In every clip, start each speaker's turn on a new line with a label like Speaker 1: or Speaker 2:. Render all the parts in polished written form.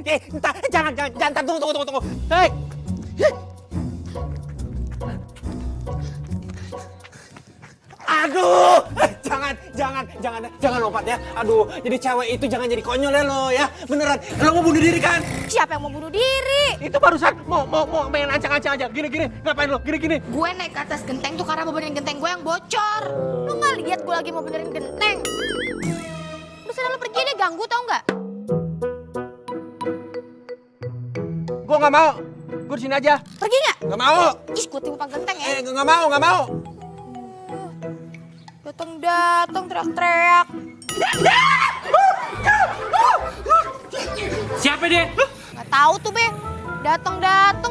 Speaker 1: Entah, jangan, tunggu. Hei. Aduh, jangan lompat ya. Aduh, jadi cewek itu jangan jadi konyol ya lo ya. Beneran, lo mau bunuh diri kan?
Speaker 2: Siapa yang mau bunuh diri?
Speaker 1: Itu barusan mau main ancang-ancang aja. Gini, ngapain lo? Gini.
Speaker 2: Gue naik ke atas genteng tuh karena mau benerin genteng gue yang bocor. Lo nggak lihat gue lagi mau benerin genteng? Udah sana lo pergi deh, ganggu tau nggak?
Speaker 1: Gue nggak mau. Gue di sini aja.
Speaker 2: Pergi nggak?
Speaker 1: Nggak mau.
Speaker 2: Ih, gue timpang genteng ya.
Speaker 1: Nggak mau.
Speaker 2: Datang teriak-teriak.
Speaker 1: Siapa dia?
Speaker 2: Nggak tahu tuh be. Datang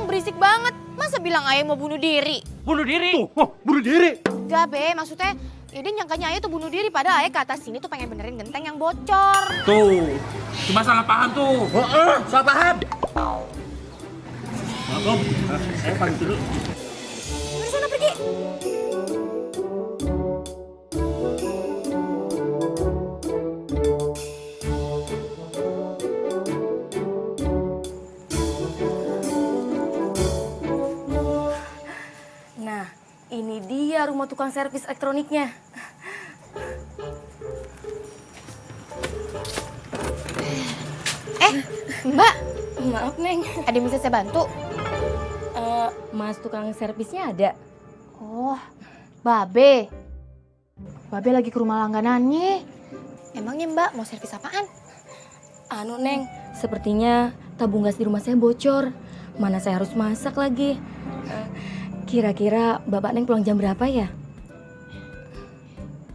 Speaker 2: berisik banget. Masa bilang ayah mau bunuh diri?
Speaker 1: Bunuh diri? Bunuh diri?
Speaker 2: Enggak be, maksudnya ya dia nyangkanya ayah tuh bunuh diri. Padahal ayah ke atas sini tuh pengen benerin genteng yang bocor.
Speaker 3: Tuh, cuma salah paham tuh.
Speaker 1: Salah paham.
Speaker 3: Om, saya pamit dulu.
Speaker 2: Udah sana pergi.
Speaker 4: Nah, ini dia rumah tukang servis elektroniknya.
Speaker 2: Mbak,
Speaker 4: Maaf, Neng.
Speaker 2: ada yang bisa saya bantu?
Speaker 4: Mas tukang servisnya ada?
Speaker 2: Oh, Babe. Babe lagi ke rumah langganannya. Emangnya Mbak mau servis apaan?
Speaker 4: Anu, Neng, sepertinya tabung gas di rumah saya bocor. Mana saya harus masak lagi. Kira-kira Bapak Neng pulang jam berapa ya?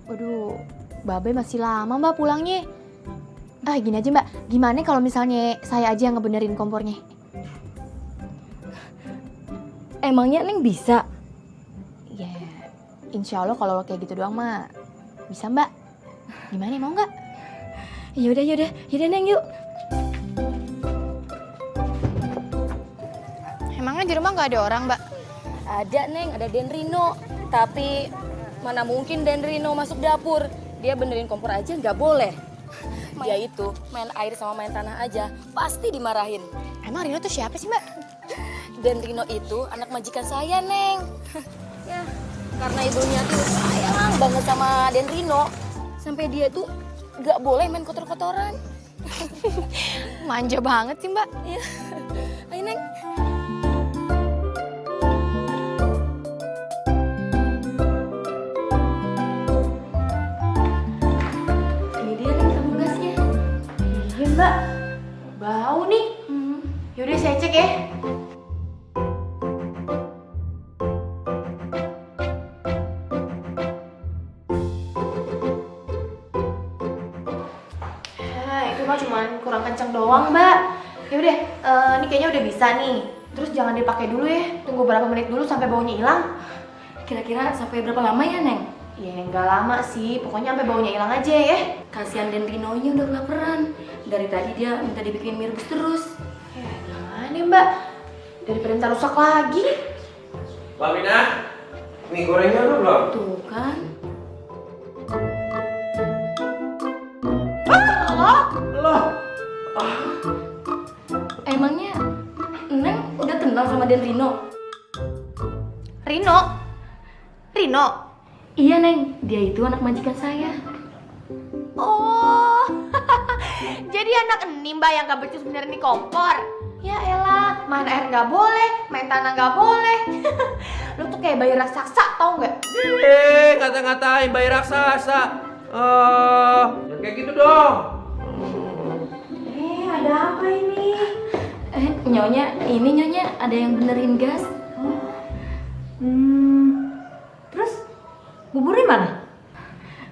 Speaker 2: Waduh, Babe masih lama Mbak pulangnya. Gini aja Mbak, gimana kalau misalnya saya aja yang ngebenerin kompornya?
Speaker 4: Emangnya Neng bisa?
Speaker 2: Ya, insya Allah kalau kayak gitu doang mah bisa Mbak. Gimana, mau nggak?
Speaker 4: Yaudah Neng yuk.
Speaker 2: Emangnya di rumah nggak ada orang Mbak?
Speaker 4: Ada Neng, ada Den Rino. Tapi mana mungkin Den Rino masuk dapur. Dia benerin kompor aja nggak boleh. Dia itu main air sama main tanah aja, pasti dimarahin.
Speaker 2: Emang Rino tuh siapa sih Mbak?
Speaker 4: Dan Rino itu anak majikan saya, Neng. Ya, karena ibunya tuh sayang banget sama Den Rino. Sampai dia tuh gak boleh main kotor-kotoran.
Speaker 2: Manja banget sih Mbak.
Speaker 4: Iya. Ayo, Neng. Ini dia, Neng, tabung gasnya.
Speaker 2: Iya Mbak, bau nih. Yaudah saya cek ya. Itu mah cuma kurang kenceng doang Mbak. Yaudah, ini kayaknya udah bisa nih. Terus jangan dipakai dulu ya. Tunggu berapa menit dulu sampai baunya hilang.
Speaker 4: Kira-kira sampai berapa lama ya, Neng?
Speaker 2: Ya nggak lama sih, pokoknya sampai baunya hilang aja ya.
Speaker 4: Kasihan Den Rinonya udah kelaparan. Dari tadi dia minta dibikin mie rebus terus.
Speaker 2: Ya gimana Mbak? Daripada ntar rusak lagi.
Speaker 1: Mbak Mina, mie gorengnya udah belum?
Speaker 4: Tuh kan.
Speaker 1: Loh.
Speaker 4: Emangnya Neng udah kenal sama Den Rino?
Speaker 2: Rino?
Speaker 4: Iya, Neng. Dia itu anak majikan saya.
Speaker 2: Oh, jadi anak ini Mbak yang gak becus benerin di kompor. Ya elah, main air gak boleh, main tanah gak boleh. Lu tuh kayak bayi raksasa, tau gak?
Speaker 1: Kata-katain bayi raksasa. Jangan kayak gitu dong.
Speaker 2: Ada apa ini?
Speaker 4: Nyonya ada yang benerin gas.
Speaker 5: Terus buburnya mana?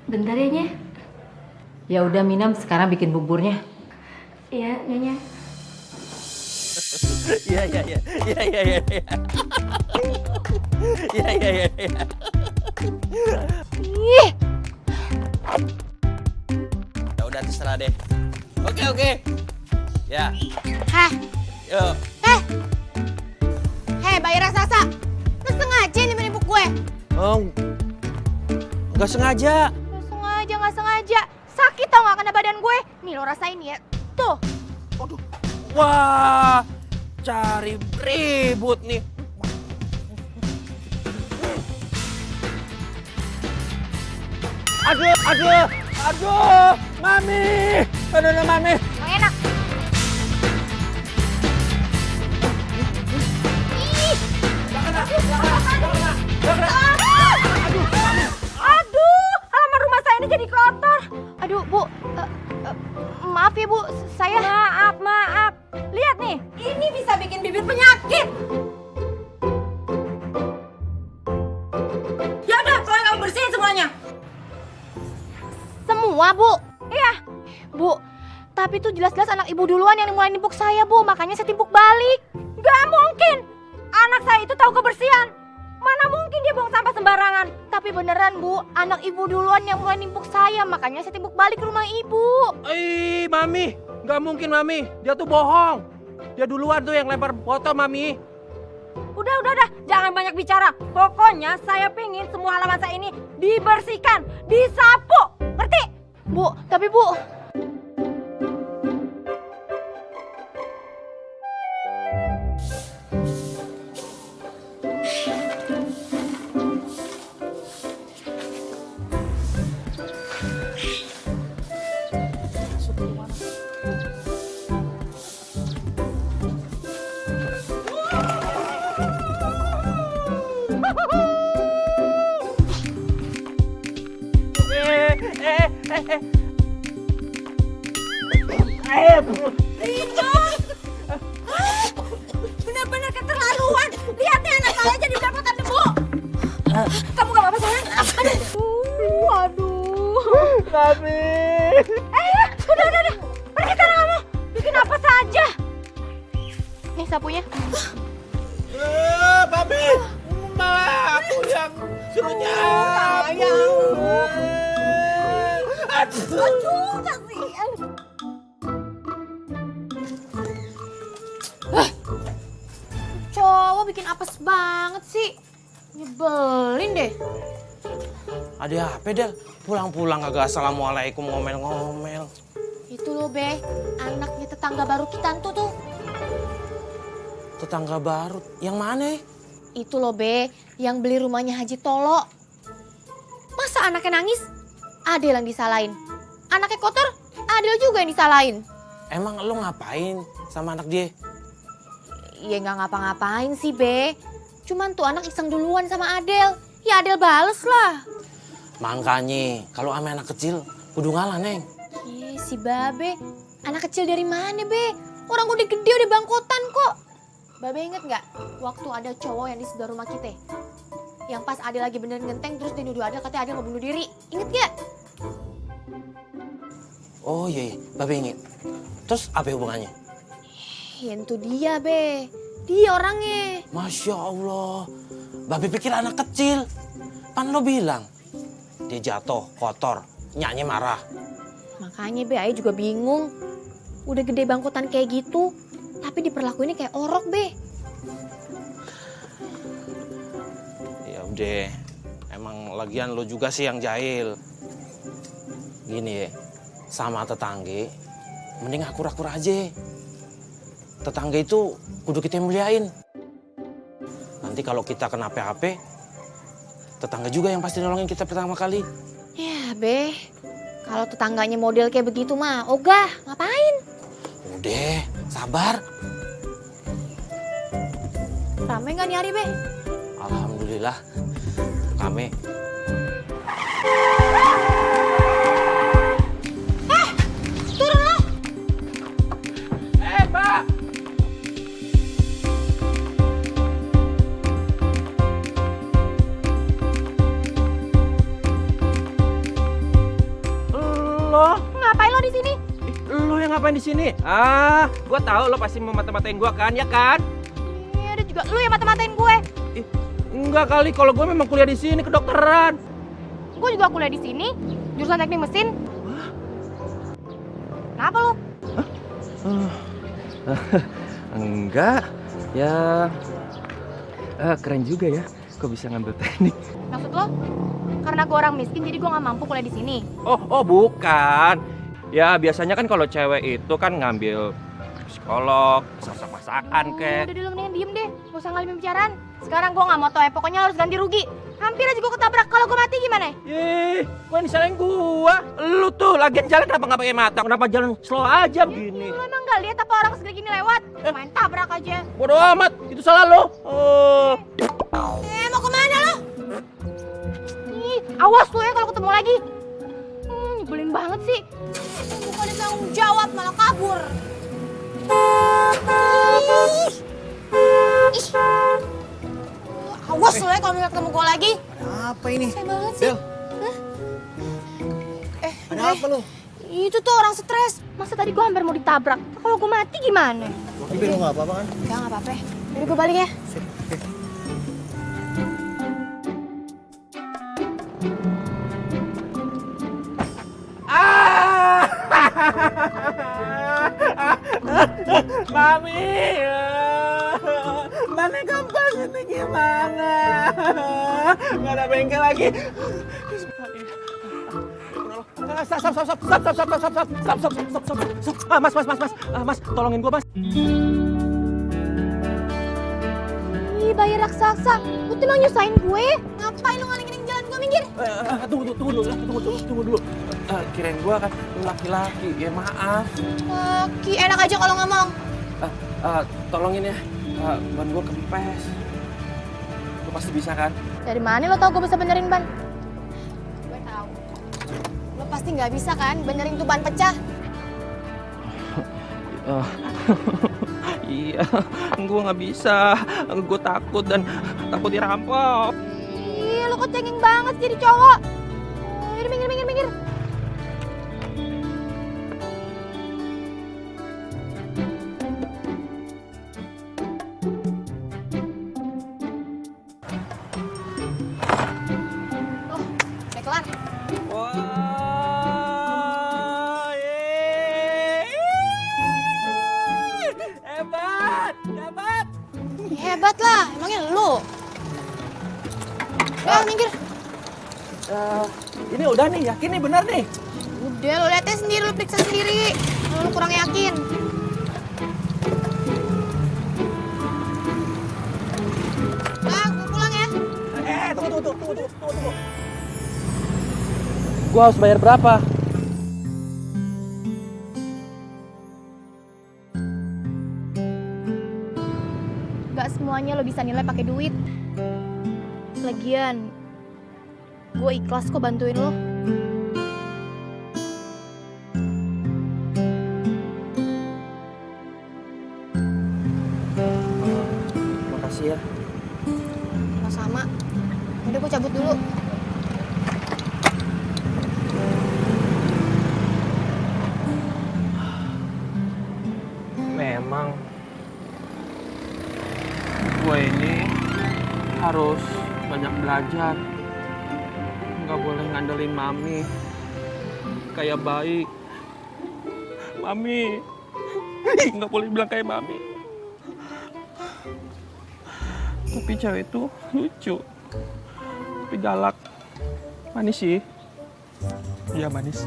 Speaker 4: Bentar ya, Nya.
Speaker 5: Ya udah Minam sekarang bikin buburnya.
Speaker 4: Iya, Nyonya.
Speaker 1: Iya.
Speaker 2: Ih,
Speaker 1: Ya udah terserah deh. Oke. Ya.
Speaker 2: hah,
Speaker 1: Yuk.
Speaker 2: hei bayi raksasa. Lu sengaja nih menipu gue?
Speaker 1: Nggak sengaja.
Speaker 2: Nggak sengaja. Sakit tau gak kena badan gue? Nih lo rasain ya. Tuh.
Speaker 1: Waduh. Wah, cari ribut nih. Aduh, Mami. Aduh, Mami.
Speaker 2: Emang enak.
Speaker 4: Aduh, halaman rumah saya ini jadi kotor.
Speaker 2: Aduh, Bu. Maaf ya, Bu. Saya...
Speaker 4: Maaf. Lihat nih, ini bisa bikin bibir penyakit. Ya udah, tolong kamu bersihin semuanya.
Speaker 2: Semua, Bu.
Speaker 4: Iya.
Speaker 2: Bu, tapi tuh jelas-jelas anak ibu duluan yang mulai nimpuk saya, Bu. Makanya saya timpuk balik.
Speaker 4: Gak mungkin. Anak saya itu tahu kebersihan. Mana mungkin dia buang sampah sembarangan.
Speaker 2: Tapi beneran, Bu. Anak ibu duluan yang mulai nimpuk saya. Makanya saya timpuk balik ke rumah ibu.
Speaker 1: Mami. Nggak mungkin, Mami. Dia tuh bohong. Dia duluan tuh yang lempar botol, Mami.
Speaker 4: Udah. Jangan banyak bicara. Pokoknya saya pingin semua halaman saya ini dibersihkan, disapu. Ngerti?
Speaker 2: Bu, tapi Bu...
Speaker 4: Benar-benar keterlaluan. Lihat nih anak saya jadi belepotan debu. Kamu gak apa-apa sayang? Aduh.
Speaker 1: Mami.
Speaker 4: Udah. Pergi sana kamu. Bikin apa saja.
Speaker 2: Nih sapunya.
Speaker 1: Mami. Malah aku yang suruh nyapu.
Speaker 4: Aduh, kasihan.
Speaker 2: Cowok bikin apes banget sih. Nyebelin deh.
Speaker 1: Ada apa, Del? Pulang-pulang kagak assalamualaikum ngomel-ngomel.
Speaker 2: Itu loh, Be. Anaknya tetangga baru kita tuh.
Speaker 1: Tetangga baru? Yang mana?
Speaker 2: Itu loh, Be. Yang beli rumahnya Haji Tolo. Masa anaknya nangis? Adel yang disalahin. Anaknya kotor? Adel juga yang disalahin.
Speaker 1: Emang lo ngapain sama anak dia?
Speaker 2: Ya nggak ngapa-ngapain sih, Be. Cuman tuh anak iseng duluan sama Adel. Ya Adel bales lah.
Speaker 1: Makanya kalau sama anak kecil kudu ngalah, Neng.
Speaker 2: Si Babe. Anak kecil dari mana, Be? Orang udah gede, udah bangkotan kok. Babe inget nggak waktu ada cowok yang di sebelah rumah kita? Yang pas Adel lagi bener ngenteng terus dia nuduh Adel katanya Adel mau bunuh diri. Inget nggak?
Speaker 1: Oh iya, Babe inget. Terus apa hubungannya?
Speaker 2: Itu dia, Be. Dia orangnya.
Speaker 1: Masya Allah. Babe pikir anak kecil. Pan lo bilang. Dia jatuh, kotor, nyanyi marah.
Speaker 2: Makanya, Be, Ayah juga bingung. Udah gede bangkotan kayak gitu, tapi diperlakuinnya kayak orok, Be.
Speaker 1: Ya udah, emang lagian lo juga sih yang jahil. Gini ya, sama tetangga, mending akur-akur aja. Tetangga itu kudu kita muliain. Nanti kalau kita kena PHP, tetangga juga yang pasti nolongin kita pertama kali.
Speaker 2: Ya, Be. Kalau tetangganya model kayak begitu mah, ogah, ngapain?
Speaker 1: Udah, sabar.
Speaker 2: Rame nggak nih hari, Be?
Speaker 1: Alhamdulillah, kami.
Speaker 2: Turun lo!
Speaker 1: Mbak!
Speaker 3: Lo?
Speaker 2: Ngapain lo di sini?
Speaker 3: Lo yang ngapain di sini? Gua tahu lo pasti mau mata-matain gua kan, ya kan?
Speaker 2: Iya, ada juga lu yang mata-matain gue.
Speaker 3: Enggak kali, kalau gue memang kuliah di sini kedokteran.
Speaker 2: Gue juga kuliah di sini, jurusan teknik mesin. Kenapa lu?
Speaker 3: Enggak, ya keren juga ya. Kok bisa ngambil teknik?
Speaker 2: Maksud lo? Karena gue orang miskin jadi gue nggak mampu kuliah di sini.
Speaker 3: Oh bukan. Ya biasanya kan kalau cewek itu kan ngambil psikolog, masak-masakan kek.
Speaker 2: Udah deh, lu mendingan diem deh. Gak usah ngalimin pembicaraan. Sekarang gue gak mau tau ya, pokoknya harus ganti rugi. Hampir aja gue ketabrak, kalau gue mati gimana?
Speaker 3: Ih, kok yang disalahin gua? Lu tuh lagian jalan kenapa nggak pakai mata? Kenapa jalan slow aja begini?
Speaker 2: Lu emang gak lihat apa orang segede gini lewat? Main tabrak aja.
Speaker 3: Bodoh amat, itu salah lo.
Speaker 2: Mau kemana lo? Ih, awas lu ya kalau ketemu lagi. Nyebelin banget sih. Bukannya tanggung jawab malah kabur. Ih. Awas lu ya kalau ketemu gue lagi.
Speaker 6: Ada apa ini?
Speaker 2: Saya banget sih.
Speaker 6: Del, ada apa lo?
Speaker 2: Itu tuh orang stres. Masa tadi gue hampir mau ditabrak. Kalau gue mati gimana?
Speaker 6: Tapi lo gak apa-apa kan?
Speaker 2: Enggak, gak apa-apa. Jadi gue balik ya.
Speaker 6: Sip, oke.
Speaker 3: Mami, mana kampas ini gimana? Nggak ada bengkel lagi. Stop. Mas, tolongin gua, Mas.
Speaker 2: Ih, bayar raksasa. Lu tuh emang nyusahin gue. Ngapain lu ngalingin jalan gue, minggir?
Speaker 3: Tunggu dulu. Kirain gua kan lu laki-laki, ya maaf.
Speaker 2: Ki, enak aja kalau ngomong.
Speaker 3: Tolongin ya, ban gua kempes. Lu pasti bisa kan?
Speaker 2: Dari mana lo tau gue bisa benerin ban? Gue tahu. Lo pasti nggak bisa kan benerin tuh ban pecah.
Speaker 3: Iya, gue nggak bisa. Gue takut dan takut dirampok.
Speaker 2: Ih, lo kok cengeng banget jadi cowok. Yaudah, minggir. Oh, udah kelar.
Speaker 3: Wah, hebat.
Speaker 2: Hebat lah, emangnya lo. Minggir.
Speaker 3: Ini udah nih, yakin nih, benar nih.
Speaker 2: Udah, lo liatnya sendiri, lo periksa sendiri. Kalau lo kurang yakin. Bang, gue pulang ya.
Speaker 3: Tunggu. Gua harus bayar berapa?
Speaker 2: Gak semuanya lo bisa nilai pakai duit. Lagian, gue ikhlas kok bantuin lo.
Speaker 3: Makasih ya.
Speaker 2: Sama-sama. Udah, gue cabut dulu.
Speaker 3: Memang gue ini harus banyak belajar. Nggak boleh ngandelin Mami. Kayak baik. Mami. Nggak boleh bilang kayak Mami. Tapi cewek itu lucu. Tapi galak. Manis sih. Iya, manis.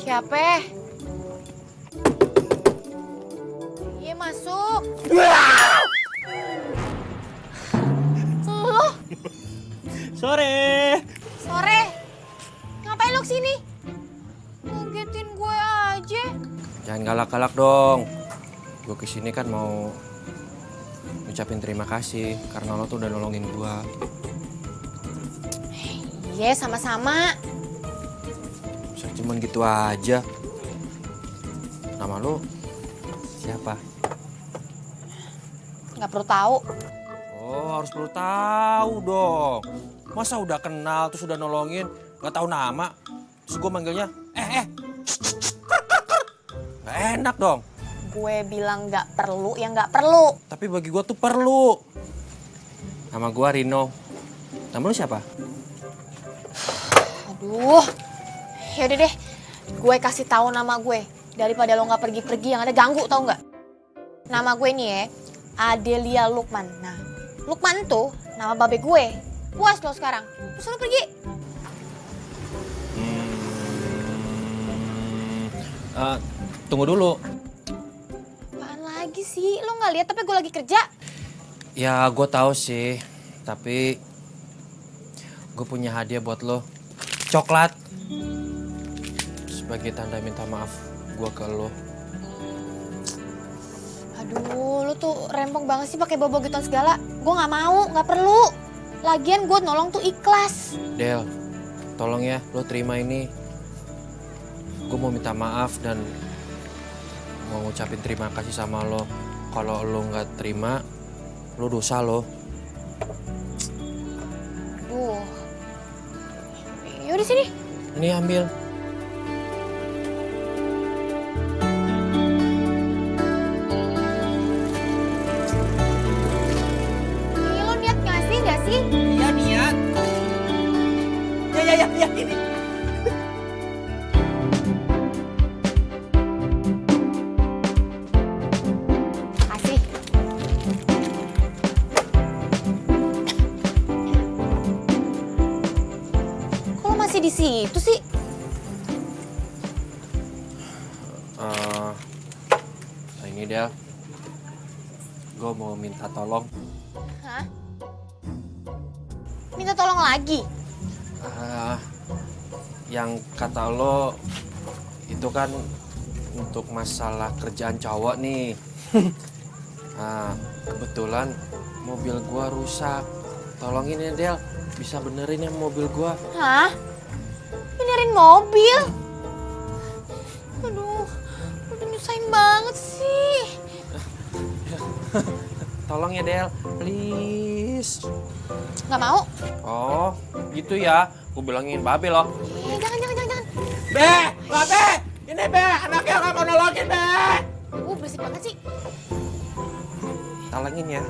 Speaker 2: Siapa? Iya, masuk. Lo?
Speaker 3: Sore.
Speaker 2: Ngapain lo kesini? Ngagetin gue aja.
Speaker 1: Jangan galak-galak dong. Gue kesini kan mau ucapin terima kasih karena lo tuh udah nolongin gue.
Speaker 2: Iya, sama-sama.
Speaker 1: Cuman gitu aja. Nama lo siapa?
Speaker 2: Nggak perlu tahu.
Speaker 3: Oh, harus perlu tahu dong. Masa udah kenal terus udah nolongin, nggak tahu nama. Terus gue manggilnya, nggak enak dong.
Speaker 2: Gue bilang nggak perlu, ya nggak perlu.
Speaker 3: Tapi bagi gue tuh perlu. Nama gue Rino. Nama lu siapa?
Speaker 2: Aduh, yaudah deh. Gue kasih tahu nama gue. Daripada lo nggak pergi-pergi yang ada ganggu, tau nggak? Nama gue nih ya, Adelia Lukman. Nah, Lukman tuh nama babe gue. Puas lo sekarang. Terus lo pergi.
Speaker 3: Tunggu dulu.
Speaker 2: Apaan lagi sih? Lo nggak lihat tapi gue lagi kerja.
Speaker 3: Ya gue tahu sih, tapi gue punya hadiah buat lo. Coklat. Sebagai tanda minta maaf gue ke lo.
Speaker 2: Aduh, lo tuh rempong banget sih pakai bobo gituan segala. Gue nggak mau, nggak perlu. Lagian gue nolong tuh ikhlas.
Speaker 3: Del, tolong ya lo terima ini. Gue mau minta maaf dan mau ngucapin terima kasih sama lo. Kalau lo nggak terima, lo dosa lo.
Speaker 2: Aduh. Yaudah sini.
Speaker 3: Ini ambil.
Speaker 2: Ini lo niat ngasih nggak sih?
Speaker 3: Iya niat. Ya ini.
Speaker 2: Kasih. Kok lo masih di situ sih?
Speaker 3: Ini Del. Gue mau minta tolong.
Speaker 2: Hah? Minta tolong lagi?
Speaker 3: Yang kata lo itu kan untuk masalah kerjaan cowok nih. Kebetulan mobil gua rusak. Tolongin ya Del, bisa benerin ya mobil gua.
Speaker 2: Hah? Benerin mobil? Aduh, udah nyusahin banget sih.
Speaker 3: Tolong ya Del, please.
Speaker 2: Nggak mau?
Speaker 3: Oh, gitu ya. Gue bilangin Babe loh.
Speaker 2: Jangan.
Speaker 3: Be, Babe, ini Be, anaknya nggak mau nolongin Be.
Speaker 2: Berisik banget sih.
Speaker 3: Tolongin ya.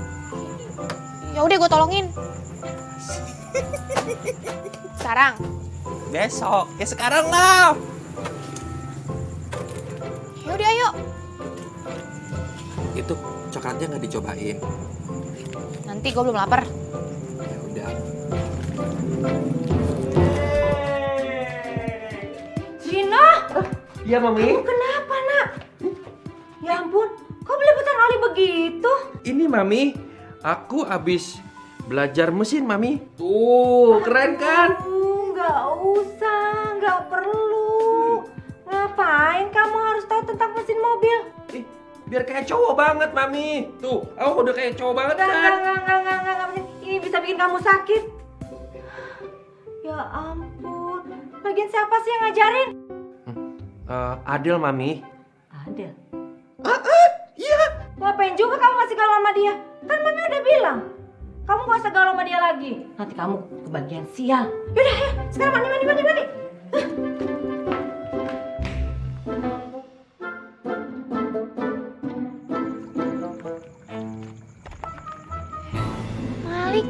Speaker 2: Ya udah gue tolongin. Sekarang.
Speaker 3: Besok, ya sekarang lah.
Speaker 2: Ya udah ayo.
Speaker 3: Itu coklatnya nggak dicobain.
Speaker 2: Nanti gue belum lapar.
Speaker 3: Ya udah.
Speaker 5: Rino,
Speaker 3: Iya Mami.
Speaker 5: kamu kenapa nak? Ya ampun, kok belepotan oli begitu?
Speaker 3: Ini Mami, aku abis belajar mesin Mami. Tuh, keren kan?
Speaker 5: Nggak usah, nggak perlu. Ngapain kamu harus tahu tentang mesin mobil?
Speaker 3: Ih, biar kayak cowok banget Mami. Tuh, aku udah kayak cowok banget kan?
Speaker 5: Enggak. Ini bisa bikin kamu sakit. Ya ampun, lagian siapa sih yang ngajarin?
Speaker 3: Adil Mami.
Speaker 5: Adel.
Speaker 3: Iya.
Speaker 5: Ngapain juga kamu masih galau sama dia? Kan Mami udah bilang, kamu gak usah galau sama dia lagi. Nanti kamu kebagian sial. Yaudah, ayo, sekarang mandi.
Speaker 2: Malik.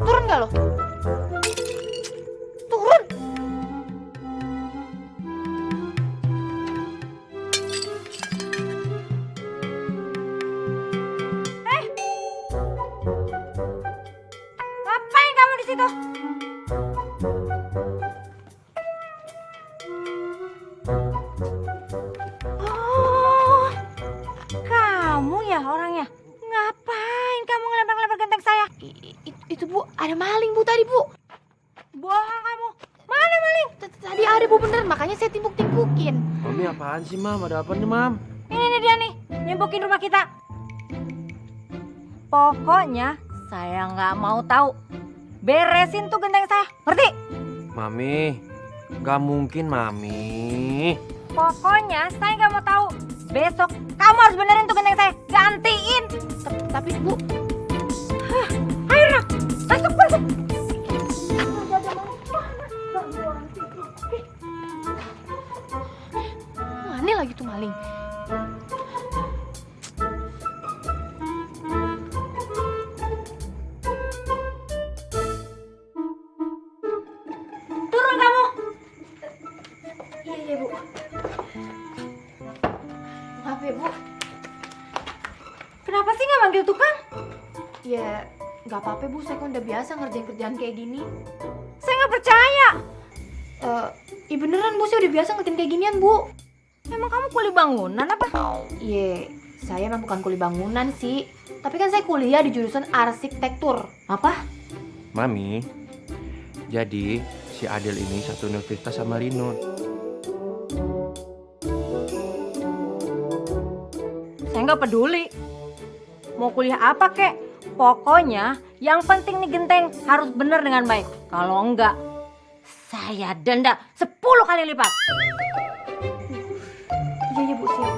Speaker 2: Turun gak lo? Turun.
Speaker 5: Ngapain kamu di situ? Oh, kamu ya orangnya. Ngapain kamu ngelempar-lempar genteng saya?
Speaker 2: Itu Bu, ada maling Bu tadi Bu.
Speaker 5: Bohong kamu. Mana maling?
Speaker 2: Tadi ada Bu beneran, makanya saya timpuk-timpukin.
Speaker 3: Mami apaan sih Mam? Ada apa nih Mam?
Speaker 5: Ini dia nih, nyembukin rumah kita. Pokoknya saya nggak mau tahu. Beresin tuh genteng saya, ngerti?
Speaker 3: Mami, Gak mungkin, Mami.
Speaker 5: Pokoknya saya nggak mau tahu. Besok kamu harus benerin tuh genteng saya. Gantiin.
Speaker 2: Tapi Bu,
Speaker 5: Ayo nak, masuk masuk.
Speaker 2: mana lagi tuh maling?
Speaker 5: Turun kamu.
Speaker 2: Iya Bu. Maaf ya Bu.
Speaker 5: Kenapa sih nggak manggil tukang?
Speaker 2: Ya nggak apa-apa Bu, saya kan udah biasa ngerjain kerjaan kayak gini.
Speaker 5: Saya nggak percaya.
Speaker 2: Iya beneran Bu, saya udah biasa ngerjain kayak ginian Bu.
Speaker 5: Emang kamu kuli bangunan apa?
Speaker 2: Iya, saya emang bukan kuli bangunan sih. Tapi kan saya kuliah di jurusan arsitektur.
Speaker 5: Apa?
Speaker 3: Mami, jadi si Adel ini satu universitas sama Rino.
Speaker 5: Saya nggak peduli. Mau kuliah apa kek? Pokoknya yang penting nih genteng harus bener dengan baik. Kalau enggak, saya denda 10 kali lipat.
Speaker 2: Iya Bu, siap.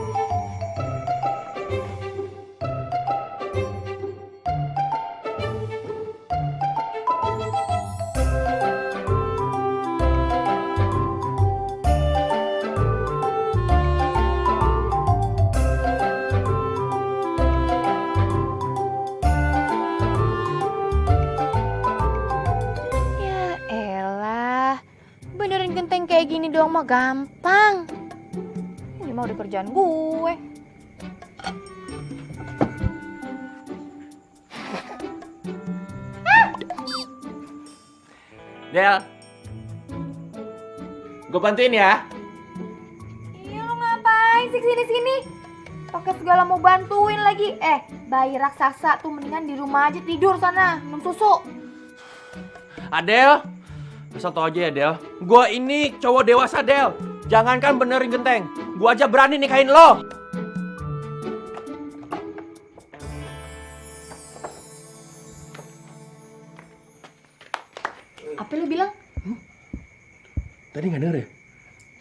Speaker 2: Ya elah, benerin genteng kayak gini doang mah gampang. Ini mah udah kerjaan gue.
Speaker 3: Del, gue bantuin ya.
Speaker 2: Iya lu ngapain sih sini-sini? Pakai segala mau bantuin lagi. Bayi raksasa tuh mendingan di rumah aja tidur sana, minum susu.
Speaker 3: Adel, asal tau aja ya Del, gue ini cowok dewasa Del. Jangankan benerin genteng, gue aja berani nikahin lo.
Speaker 2: Apa lu bilang?
Speaker 3: Tadi nggak denger ya?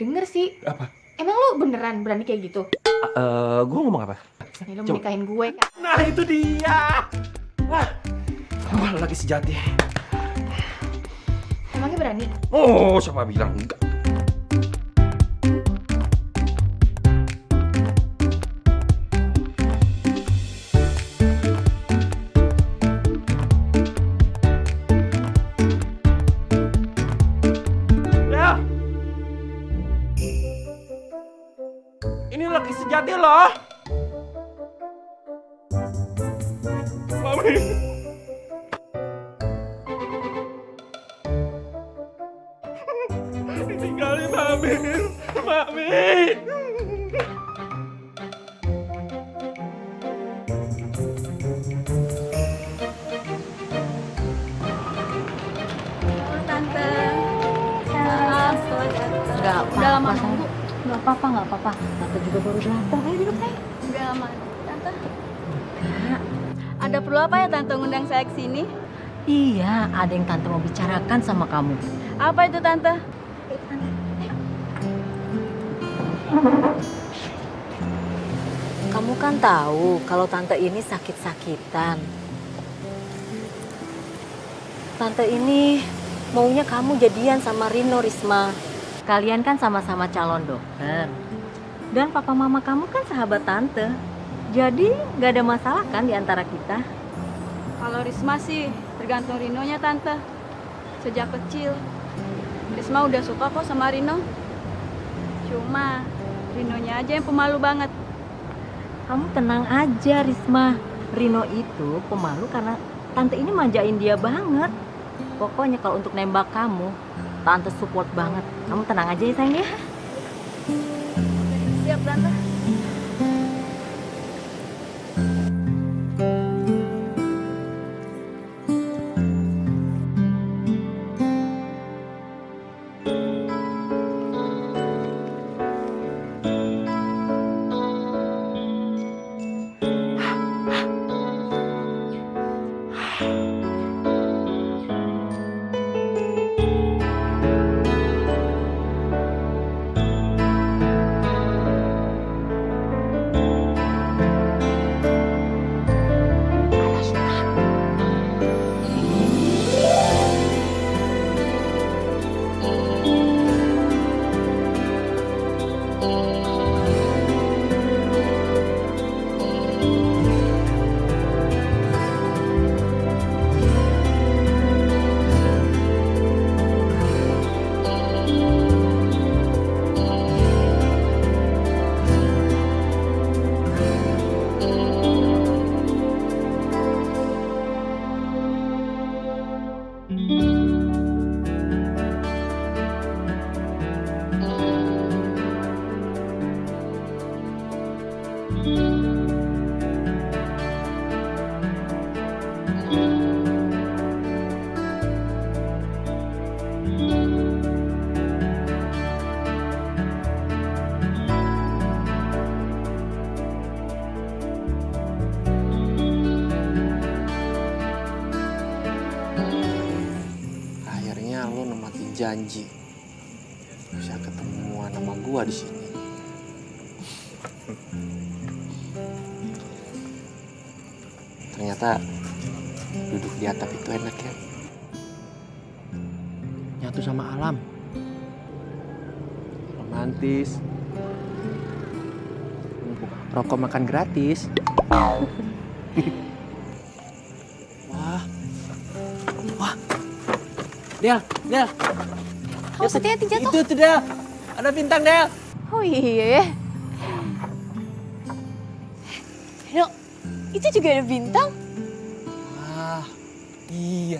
Speaker 2: Denger sih.
Speaker 3: Apa?
Speaker 2: Emang lu beneran berani kayak gitu?
Speaker 3: Gue ngomong apa?
Speaker 2: Nih lu menikahin gue kan?
Speaker 3: Nah itu dia. Wah, lagi sejati.
Speaker 2: Emangnya berani?
Speaker 3: Oh, siapa bilang enggak? Ya. Ini lagi sejati loh. Mami. Tinggalin Mami. Mami.
Speaker 4: Tante. Maaf,
Speaker 5: Enggak
Speaker 4: Udah lama nunggu.
Speaker 5: Enggak apa-apa, enggak apa-apa. Tante juga baru datang. Ayo duduk saya.
Speaker 4: Udah lama, Tante. Ada perlu apa ya Tante ngundang saya ke sini?
Speaker 5: Iya, ada yang tante mau bicarakan sama kamu.
Speaker 4: Apa itu Tante?
Speaker 5: Kamu kan tahu kalau tante ini sakit-sakitan. Tante ini maunya kamu jadian sama Rino, Risma. Kalian kan sama-sama calon dokter. Dan papa mama kamu kan sahabat tante. Jadi gak ada masalah kan di antara kita.
Speaker 4: Kalau Risma sih tergantung Rinonya Tante. Sejak kecil Risma udah suka kok sama Rino. Cuma Rinonya aja yang pemalu banget.
Speaker 5: Kamu tenang aja, Risma. Rino itu pemalu karena tante ini manjain dia banget. Pokoknya kalau untuk nembak kamu, tante support banget. Kamu tenang aja ya sayang ya.
Speaker 4: Siap Tante.
Speaker 3: janji bisa ketemuan sama gua di sini. Ternyata duduk di atap itu enak ya. Nyatu sama alam. Romantis. Rokok makan gratis. Wah. Wah. Del.
Speaker 2: Awas hati-hati jatuh.
Speaker 3: Itu tuh Del. Ada bintang Del.
Speaker 2: Oh iya. Rino, itu juga ada bintang.
Speaker 3: Ah, iya.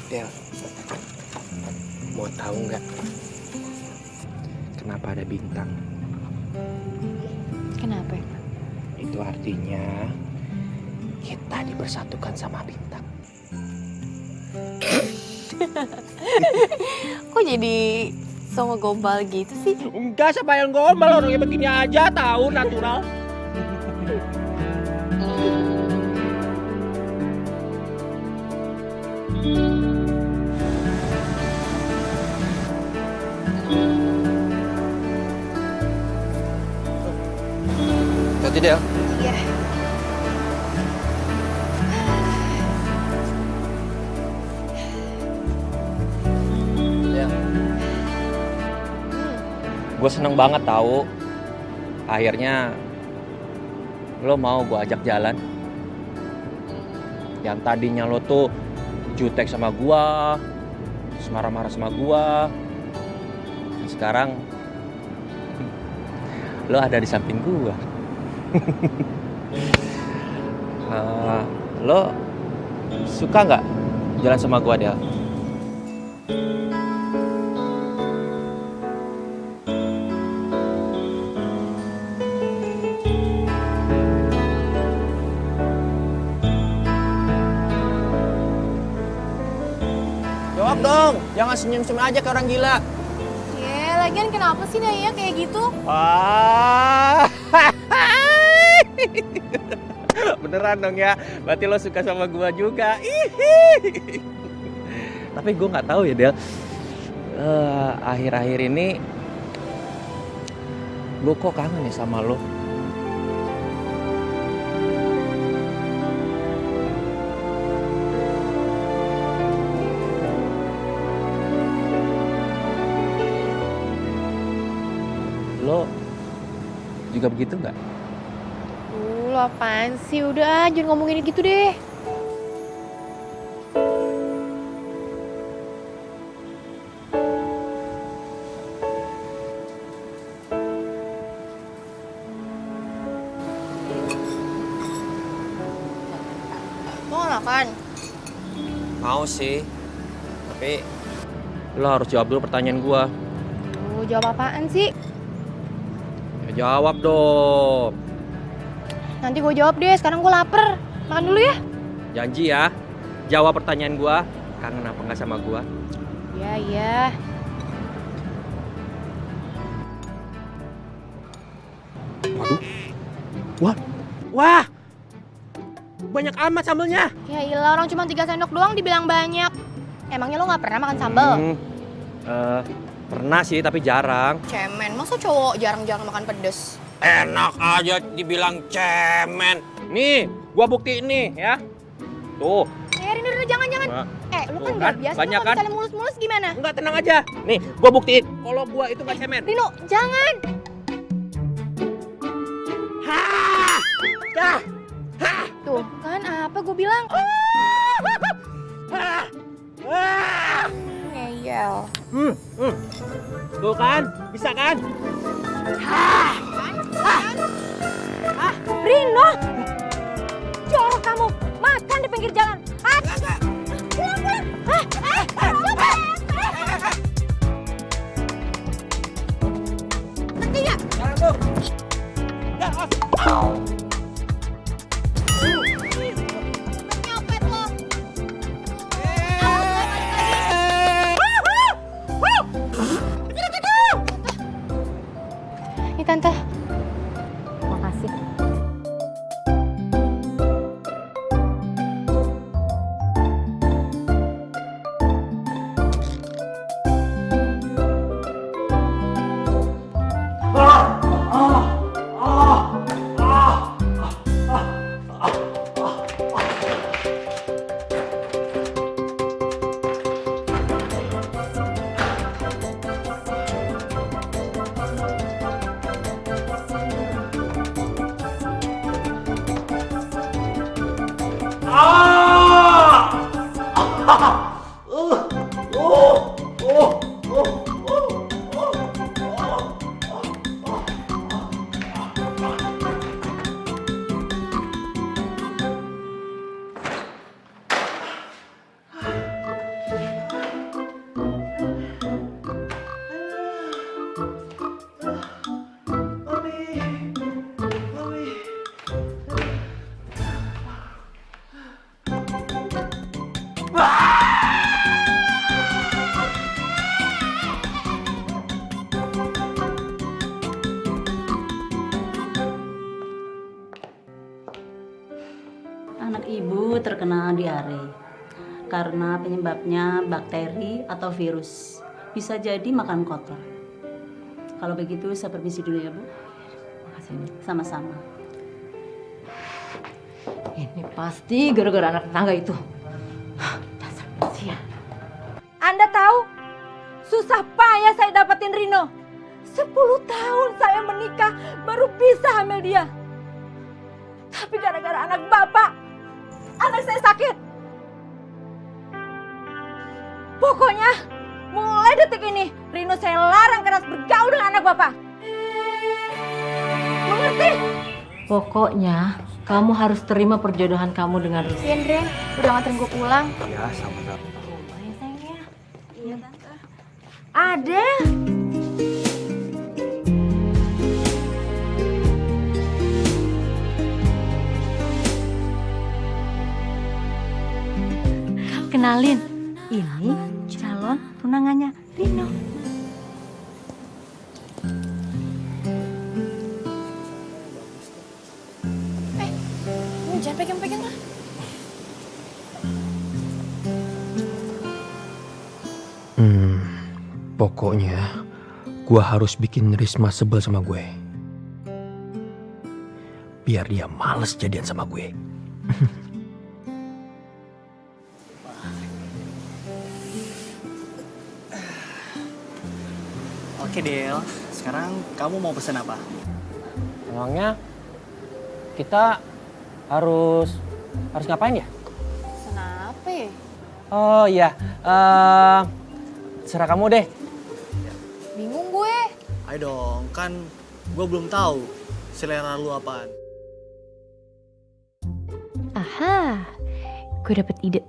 Speaker 3: Del, mau tahu nggak kenapa ada bintang?
Speaker 2: Kenapa?
Speaker 3: Itu artinya kita dipersatukan sama bintang.
Speaker 2: Kok jadi sama gombal gitu sih?
Speaker 3: Enggak, siapa yang gombal, orangnya begini aja, tahu natural. Hati Del.
Speaker 2: Iya.
Speaker 3: Del. Gue seneng banget tahu. Akhirnya lo mau gue ajak jalan. Yang tadinya lo tuh jutek sama gue, marah-marah sama gue. Sekarang lo ada di samping gue. Lo suka nggak jalan sama gue, Del? Jawab dong, jangan senyum-senyum aja kayak orang gila.
Speaker 2: Lagian kenapa sih Naya kayak gitu?
Speaker 3: Wah, beneran dong ya, berarti lo suka sama gua juga. Tapi gua nggak tahu ya Del, akhir-akhir ini gua kok kangen ya sama lo. Lo juga begitu nggak?
Speaker 2: Lo apaan sih? Udah, jangan ngomongin gitu deh. Mau nggak makan?
Speaker 3: Mau sih, tapi lo harus jawab dulu pertanyaan gua.
Speaker 2: Jawab apaan sih?
Speaker 3: Ya, jawab dong.
Speaker 2: Nanti gue jawab deh, sekarang gue lapar. Makan dulu ya.
Speaker 3: Janji ya, jawab pertanyaan gua. Kangen apa nggak sama gua?
Speaker 2: Iya.
Speaker 3: Waduh. Wah. Banyak amat sambelnya.
Speaker 2: Ya ilah, orang cuma 3 sendok doang dibilang banyak. Emangnya lo nggak pernah makan sambal?
Speaker 3: Pernah sih, tapi jarang.
Speaker 2: Cemen, masa cowok jarang-jarang makan pedes?
Speaker 3: Enak aja dibilang cemen. Nih, gua buktiin nih ya. Tuh.
Speaker 2: Rini, udah jangan.
Speaker 3: Wah.
Speaker 2: Lu kan
Speaker 3: Tuh
Speaker 2: nggak
Speaker 3: kan,
Speaker 2: biasa,
Speaker 3: banyak
Speaker 2: kalau
Speaker 3: kan?
Speaker 2: misalnya mulus-mulus gimana?
Speaker 3: Enggak, tenang aja. Nih, gua buktiin kalau gua itu nggak cemen.
Speaker 2: Rino, jangan.
Speaker 3: Hah! Dah.
Speaker 2: Tuh kan, apa gue bilang? Ngeyel.
Speaker 3: Tuh kan, bisa kan?
Speaker 2: Rino! Jorok kamu, makan di pinggir jalan. Pulang. Ngerti nggak?
Speaker 3: Jangan tuh. Ya,
Speaker 2: Nyopet lo. Ini tante.
Speaker 5: Makasih.
Speaker 7: Anak ibu terkena diare karena penyebabnya bakteri atau virus. Bisa jadi makan kotor. Kalau begitu saya permisi dulu ya Bu.
Speaker 5: Makasih, Bu.
Speaker 7: Sama-sama.
Speaker 5: Ini pasti gara-gara anak tetangga itu. Dasar manusia.
Speaker 8: Anda tahu, susah payah saya dapetin Rino. 10 tahun saya menikah baru bisa hamil dia. Tapi gara-gara anak bapak, anak saya sakit. Pokoknya mulai detik ini Rino saya larang keras bergaul dengan anak bapak. Mengerti?
Speaker 5: Pokoknya kamu harus terima perjodohan kamu dengan Rizky.
Speaker 2: Si Andre, udah nganterin gue pulang.
Speaker 6: Ya, sama-sama.
Speaker 8: Iya tante. Adel.
Speaker 5: Kenalin, ini calon tunangannya Rino.
Speaker 2: Jangan pegang-pegang lah.
Speaker 9: Pokoknya gue harus bikin Risma sebel sama gue. Biar dia males jadian sama gue.
Speaker 6: Oke Del, sekarang kamu mau pesen apa?
Speaker 3: Emangnya kita harus ngapain ya?
Speaker 2: Kenapa ya?
Speaker 3: Oh iya, serah kamu deh.
Speaker 2: Bingung gue.
Speaker 6: Ayo dong, kan gue belum tahu selera lu apaan.
Speaker 2: Aha, gue dapet ide.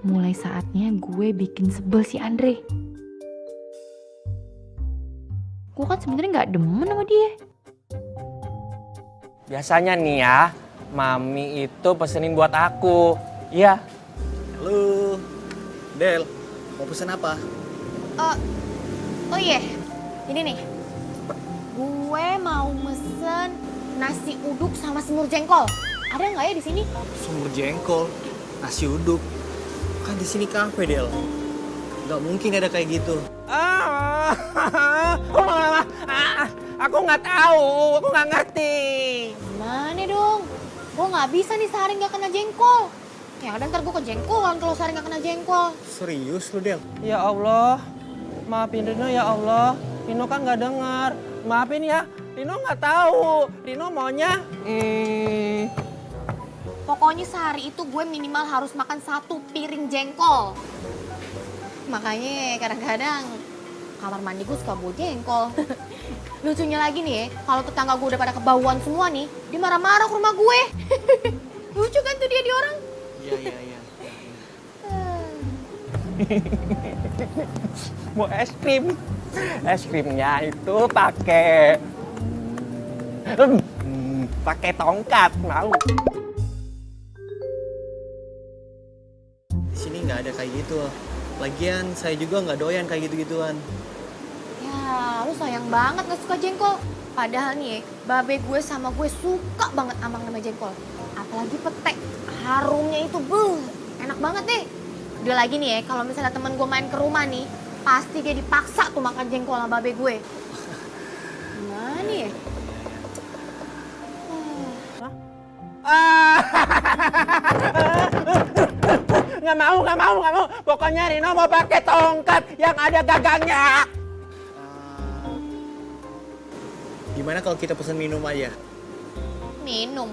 Speaker 2: Mulai saatnya gue bikin sebel si Andre. Gue kan sebenarnya nggak demen sama dia.
Speaker 3: Biasanya nih ya, Mami itu pesenin buat aku. Iya.
Speaker 6: Halo, Del, mau pesen apa?
Speaker 2: Oh iya, ini nih. Gue mau mesen nasi uduk sama semur jengkol. Ada nggak ya di sini?
Speaker 6: Sumber jengkol, nasi uduk. Kan di sini kafe Del. Gak mungkin ada kayak gitu.
Speaker 3: Aku nggak tahu, aku nggak ngerti.
Speaker 2: Gimana dong? Gue nggak bisa nih sehari nggak kena jengkol. Ya ada ntar gue kejengkolan kalau sehari nggak kena jengkol.
Speaker 6: Serius lu Del?
Speaker 3: Ya Allah, maafin Rino ya Allah. Rino kan nggak dengar. Maafin ya, Rino nggak tahu. Rino maunya.
Speaker 2: Pokoknya sehari itu gue minimal harus makan 1 piring jengkol. Makanya kadang-kadang kamar mandi gue suka bawa jengkol. Lucunya lagi nih ya, kalau tetangga gue udah pada kebauan semua nih, dia marah-marah ke rumah gue. Lucu kan tuh dia di orang?
Speaker 6: Iya.
Speaker 3: Mau es krim. Es krimnya itu pakai tongkat, mau.
Speaker 6: Di sini nggak ada kayak gitu. Lagian saya juga nggak doyan kayak gitu-gituan.
Speaker 2: Ya, lu sayang banget gak suka jengkol. Padahal nih, babe gue sama gue suka banget sama nama jengkol. Apalagi petek, harumnya itu enak banget deh. Udah lagi nih ya, kalau misalnya temen gue main ke rumah nih, pasti dia dipaksa tuh makan jengkol sama babe gue. Gimana nih ya?
Speaker 3: Nggak mau. Pokoknya Rino mau pakai tongkat yang ada gagangnya.
Speaker 6: Gimana kalau kita pesen minum aja?
Speaker 2: Minum.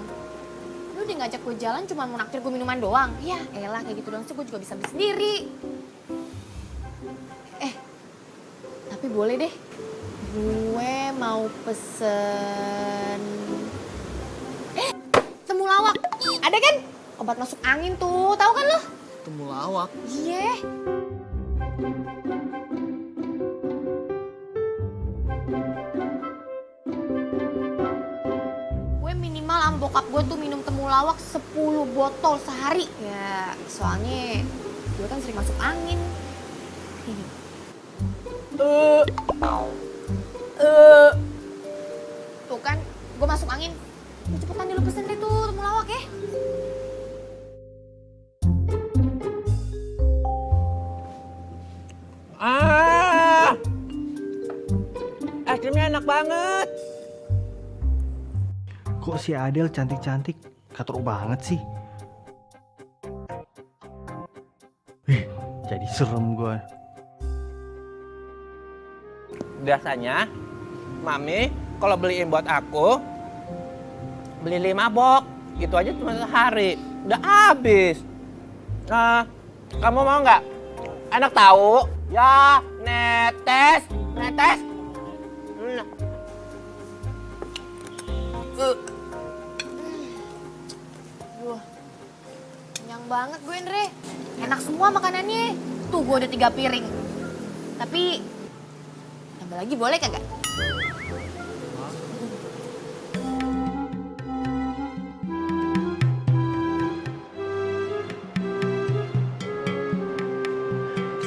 Speaker 2: Lu Lu udah ngajak gue jalan cuma mau naktir gue minuman doang. Ya elah kayak gitu doang sih gue juga bisa beli sendiri. Tapi boleh deh. Gue mau pesen... temulawak. Ada kan? Obat masuk angin tuh, tahu kan lo?
Speaker 6: Temulawak.
Speaker 2: Iya. Gue minimal sama bokap gue tuh minum temulawak 10 botol sehari. Ya, soalnya gue kan sering masuk angin. Tuh kan, gue masuk angin. Cepetan deh lu pesen deh tuh temulawak ya.
Speaker 3: Es krimnya enak banget.
Speaker 6: Kok si Adel cantik-cantik katrok banget sih? Jadi serem gue.
Speaker 3: Biasanya Mami kalau beliin buat aku beli 5 box, gitu aja cuma sehari, udah habis. Nah, kamu mau nggak? Enak tahu? Ya, netes.
Speaker 2: Kenyang banget gue, Andre. Enak semua makanannya. Tuh, gue udah 3 piring. Tapi, tambah lagi boleh kagak?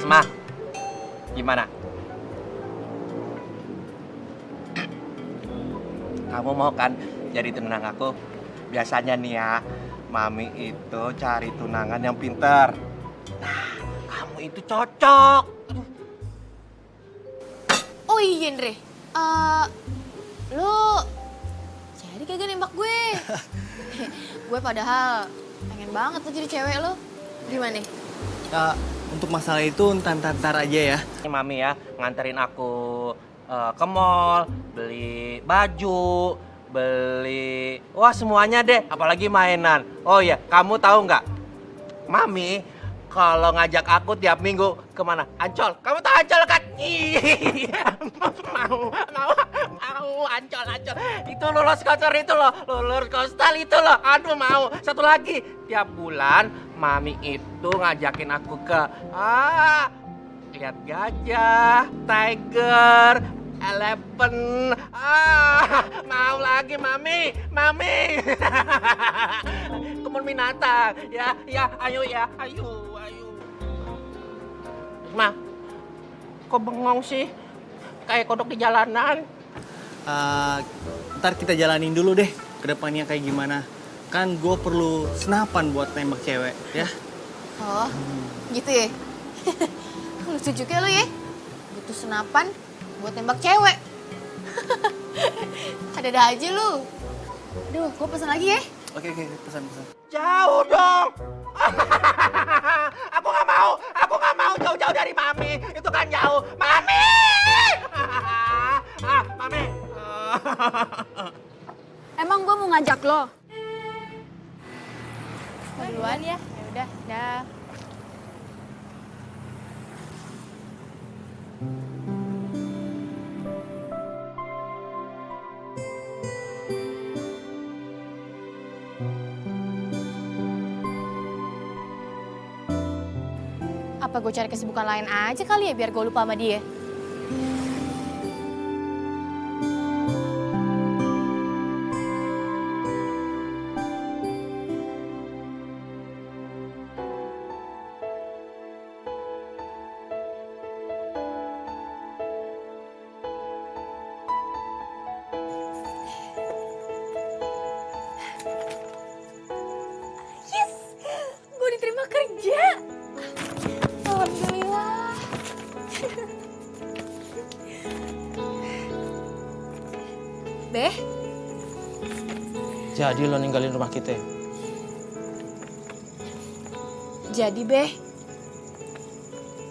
Speaker 3: Risma, gimana? Kamu mau kan jadi tunangan aku? Biasanya nih ya, Mami itu cari tunangan yang pinter. Nah, kamu itu cocok.
Speaker 2: Oh iya, Andre. Lo jadi kagak nembak gue? Gue padahal pengen banget tuh jadi cewek lo. Gimana?
Speaker 6: Untuk masalah itu ntar aja ya.
Speaker 3: Mami ya nganterin aku ke mall, beli baju, beli semuanya deh, apalagi mainan. Oh iya, kamu tahu nggak? Mami kalau ngajak aku tiap minggu kemana? Ancol. Kamu tahu Ancol kan? Iya, mau Ancol. Itu roller coaster itu loh, roller coaster itu loh. Aduh mau. Satu lagi, tiap bulan Mami itu ngajakin aku ke lihat gajah, tiger, elephant. Mau lagi Mami. Kebun binatang. Ya, ayo. Ma, kok bengong sih? Kayak kodok di jalanan.
Speaker 6: Ntar kita jalanin dulu deh ke depannya kayak gimana. Kan gue perlu senapan buat nembak cewek ya.
Speaker 2: Oh, gitu ya? Lucu juga lo ya? Butuh senapan buat nembak cewek. Ada-ada aja lu. Aduh, gue pesan lagi ya.
Speaker 6: Oke, pesan.
Speaker 3: Jauh dong. Aku nggak mau jauh-jauh dari Mami. Itu kan jauh. Mami. Mami.
Speaker 8: Emang gue mau ngajak lo?
Speaker 2: Duluan ya. Ya udah, dah. Apa gue cari kesibukan lain aja kali ya biar gue lupa sama dia? Yes! Gue diterima kerja! Alhamdulillah. Beh,
Speaker 1: Jadi lo ninggalin rumah kita?
Speaker 2: jadi Beh,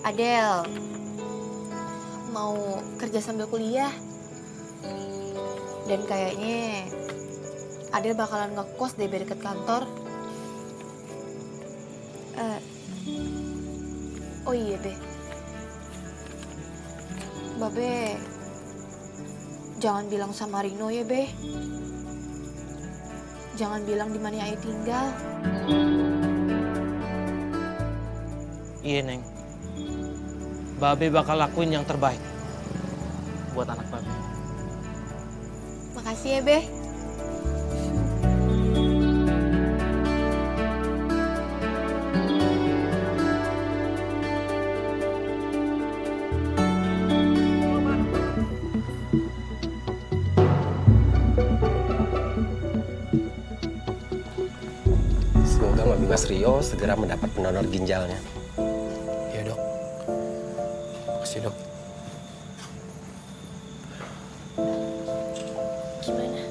Speaker 2: Adel mau kerja sambil kuliah. Dan kayaknya Adel bakalan ngekos deh deket kantor. Oh iya Be, Babe jangan bilang sama Rino ya Be. Jangan bilang di mana Ai tinggal.
Speaker 1: Iya Neng, Babe bakal lakuin yang terbaik buat anak Babe.
Speaker 2: Makasih ya Be.
Speaker 10: Semoga Mami Mas Rio segera mendapat pendonor ginjalnya.
Speaker 3: Iya dok. Makasih dok.
Speaker 2: Gimana?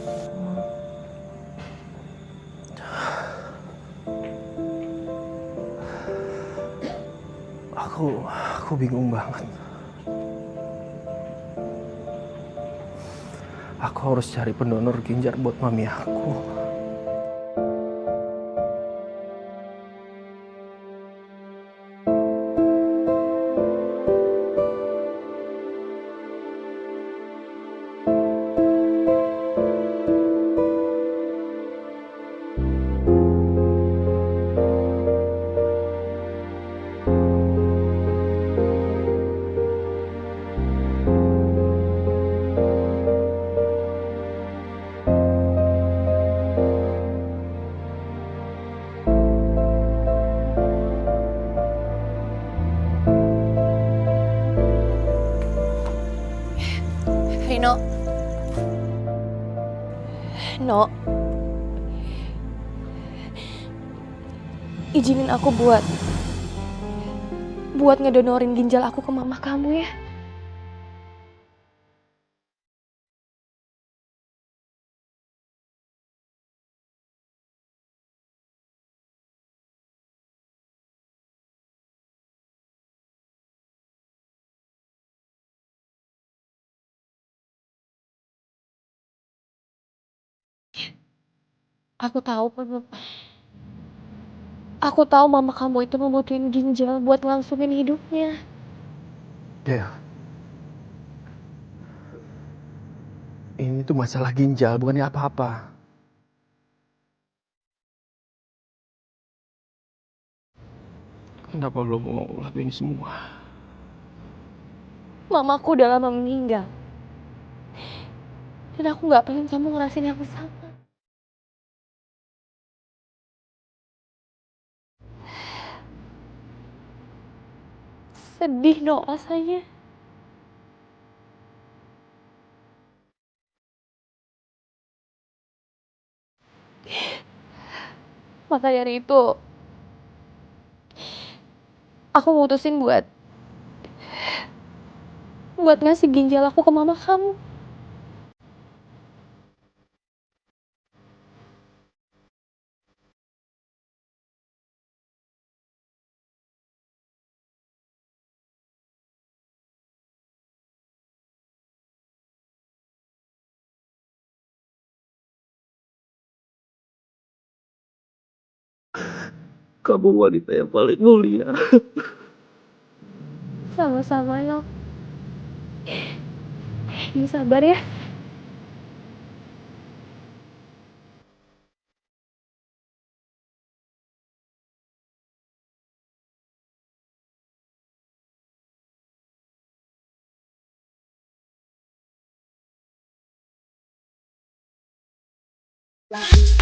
Speaker 9: Aku bingung banget. Aku harus cari pendonor ginjal buat mami aku.
Speaker 2: Rino. No. Izinin aku buat ngedonorin ginjal aku ke mama kamu ya. Aku tahu mama kamu itu membutuhin ginjal buat ngelangsungin hidupnya.
Speaker 9: Del, ini tuh masalah ginjal, bukannya apa-apa. Kenapa lo mau ngelakuin semua?
Speaker 2: Mamaku udah lama meninggal. Dan aku gak pengen kamu ngerasain yang sama. Sedih no rasanya. Maka dari itu, aku mutusin buat ngasih ginjal aku ke mama kamu.
Speaker 9: Kamu wanita yang paling mulia.
Speaker 2: Sama-sama no. Ini sabar ya.
Speaker 8: Lah.